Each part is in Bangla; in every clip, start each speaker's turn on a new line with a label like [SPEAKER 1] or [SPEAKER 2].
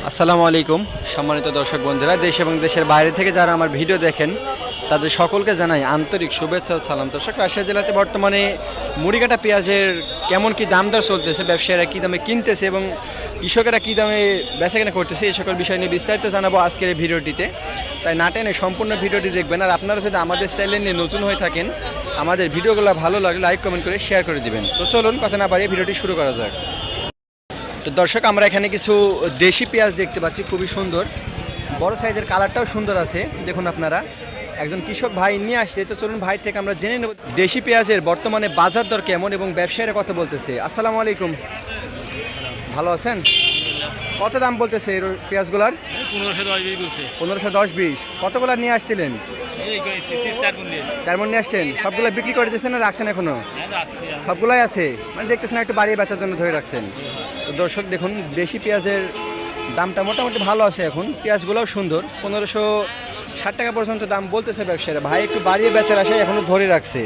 [SPEAKER 1] আসসালামু আলাইকুম সম্মানিত দর্শক বন্ধুরা, দেশ এবং দেশের বাইরে থেকে যারা আমার ভিডিও দেখেন তাদের সকলকে জানাই আন্তরিক শুভেচ্ছা ও সালাম। দর্শক, রাজশাহী জেলাতে বর্তমানে মুড়িকাটা পেঁয়াজের কেমন কি দাম দর চলতেছে, ব্যবসায়ীরা কী দামে কিনতেছে এবং কৃষকেরা কী দামে বেচাকেনা করতেছে, এই সকল বিষয় নিয়ে বিস্তারিত জানাবো আজকের এই ভিডিওটিতে। তাই না টেনে সম্পূর্ণ ভিডিওটি দেখবেন। আর আপনারা যদি আমাদের চ্যানেল নিয়ে নতুন হয়ে থাকেন, আমাদের ভিডিওগুলো ভালো লাগলে লাইক কমেন্ট করে শেয়ার করে দিবেন। তো চলুন কথা না বাড়িয়ে ভিডিওটি শুরু করা যাক। তো দর্শক, আমরা এখানে কিছু দেশি পেঁয়াজ দেখতে পাচ্ছি, খুবই সুন্দর, বড় সাইজের, কালারটাও সুন্দর আছে। দেখুন আপনারা, একজন কৃষক ভাই নিয়ে আসছে। তো চলুন ভাই থেকে আমরা জেনে নেব দেশি পেঁয়াজের বর্তমানে বাজার দর কেমন এবং ব্যবসায়ীরা কত বলতেছে। আসসালামু আলাইকুম, ভালো আছেন? কত দাম বলতেছে এই পেঁয়াজগুলার? 1510-20। কতগুলো নিয়ে আসছিলেন? 4 মণ নিয়ে আসছেন। সবগুলো বিক্রি করে দিয়েছেন না রাখছেন এখনো? সবগুলাই আছে, মানে দেখতেছেন একটু বাড়িয়ে বেচার জন্য ধরে রাখছেন। তো দর্শক দেখুন, দেশি পেঁয়াজের দামটা মোটামুটি ভালো আছে এখন, পেঁয়াজগুলোও সুন্দর। 1560 টাকা পর্যন্ত দাম বলতেছে ব্যবসায়ীরা। ভাই একটু বাড়িয়ে বেচার আশায় এখনো ধরে রাখছে।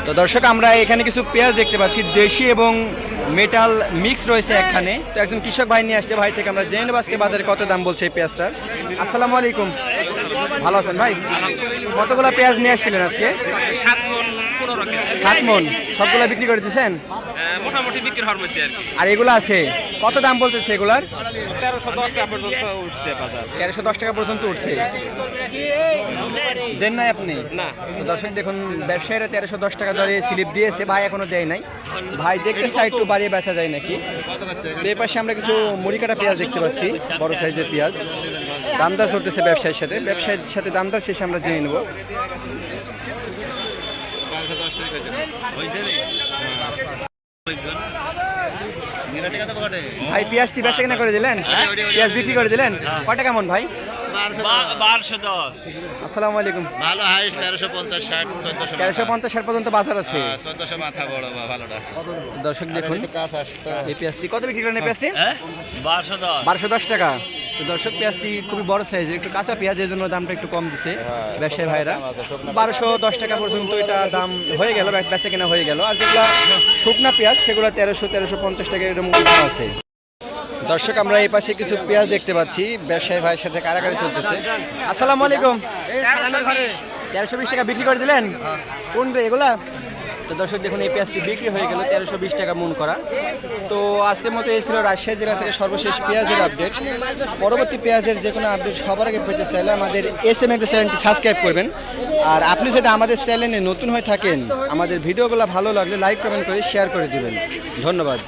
[SPEAKER 1] তো দর্শক, আমরা এখানে কিছু পেঁয়াজ দেখতে পাচ্ছি, দেশি এবং মেটাল মিক্স রয়েছে একখানে। তো একজন কৃষক ভাই নিয়ে আসছে, ভাই থেকে আমরা জেনে নেব আজকে বাজারে কত দাম বলছে এই পেঁয়াজটার। আসসালামু আলাইকুম, ভালো আছেন ভাই? কতগুলো পেঁয়াজ নিয়ে আসছিলেন আজকে? 7 মণ। সবগুলো বিক্রি করে দিয়েছেন?
[SPEAKER 2] মোটামুটি বিক্রি হওয়ার মধ্যে আর কি।
[SPEAKER 1] আর এগুলো আছে, কত দাম বলতেছে এগুলার?
[SPEAKER 2] 1310 টাকা পর্যন্ত উঠছে বাজার।
[SPEAKER 1] 1310 টাকা পর্যন্ত উঠছে। দেন নাই আপনি?
[SPEAKER 2] না।
[SPEAKER 1] তো দর্শক দেখুন, ব্যবসায়ীরা 1310 টাকা দরে স্লিপ দিয়েছে, ভাই এখনো দেয় নাই। ভাই দেখতে চাই একটু বাড়িয়ে বেচা যায় নাকি। এই পাশে আমরা কিছু মুড়ি কাটা পেঁয়াজ দেখতে পাচ্ছি, বড় সাইজের পেঁয়াজ। দামদার চলতেছে ব্যবসায়ীর সাথে দামদার শেষে আমরা জেনে নেব। ভাই পেঁয়াজটি বেচা কেনা করে দিলেন? পেঁয়াজ বিক্রি করে দিলেন? কত কেমন ভাই?
[SPEAKER 2] 1210।
[SPEAKER 1] আসসালামু আলাইকুম।
[SPEAKER 3] ভালো হাইস 1350 60 1400
[SPEAKER 1] 1350 পর্যন্ত বাজার আছে।
[SPEAKER 3] 1400 মাথা বড় বা ভালোটা।
[SPEAKER 1] দর্শক দেখুন,
[SPEAKER 3] কাজ আসতো।
[SPEAKER 1] এই পেঁয়াজটি কত বিক্রি করেন? এই পেঁয়াজটি
[SPEAKER 2] 1210।
[SPEAKER 1] 1210 টাকা। তো দর্শক, পেঁয়াজটি খুবই বড় সাইজের, একটু কাঁচা পেঁয়াজ, এর জন্য দামটা একটু কম দিছে ব্যবসায়ী ভাইরা। 1210 টাকা পর্যন্ত এটা দাম হয়ে গেল, বেচা কেনা হয়ে গেল। আর যেগুলো শুকনা পেঁয়াজ সেগুলো 1300-1350 টাকা এরকম দাম আছে। দর্শক, আমরা এই পাশে কিছু পেঁয়াজ দেখতে পাচ্ছি, ব্যবসায়ী ভাইয়ের সাথে কারাকারি চলতেছে। আসসালামু আলাইকুম। 1320 টাকা বিক্রি করে দিলেন? কোন এগুলা? তো দর্শক দেখুন, এই পেঁয়াজটি বিক্রি হয়ে গেল 1320 টাকা মন করা। তো আজকের মতো এই ছিল রাজশাহী জেলা থেকে সর্বশেষ পেঁয়াজের আপডেট। পরবর্তী পেঁয়াজের যে কোনো আপডেট সবার আগে পেতে চাইলে আমাদের SM এগ্রো চ্যানেলটি সাবস্ক্রাইব করবেন। আর আপনি যদি আমাদের চ্যানেলে নতুন হয়ে থাকেন, আমাদের ভিডিওগুলো ভালো লাগলে লাইক কমেন্ট করে শেয়ার করে দিবেন। ধন্যবাদ।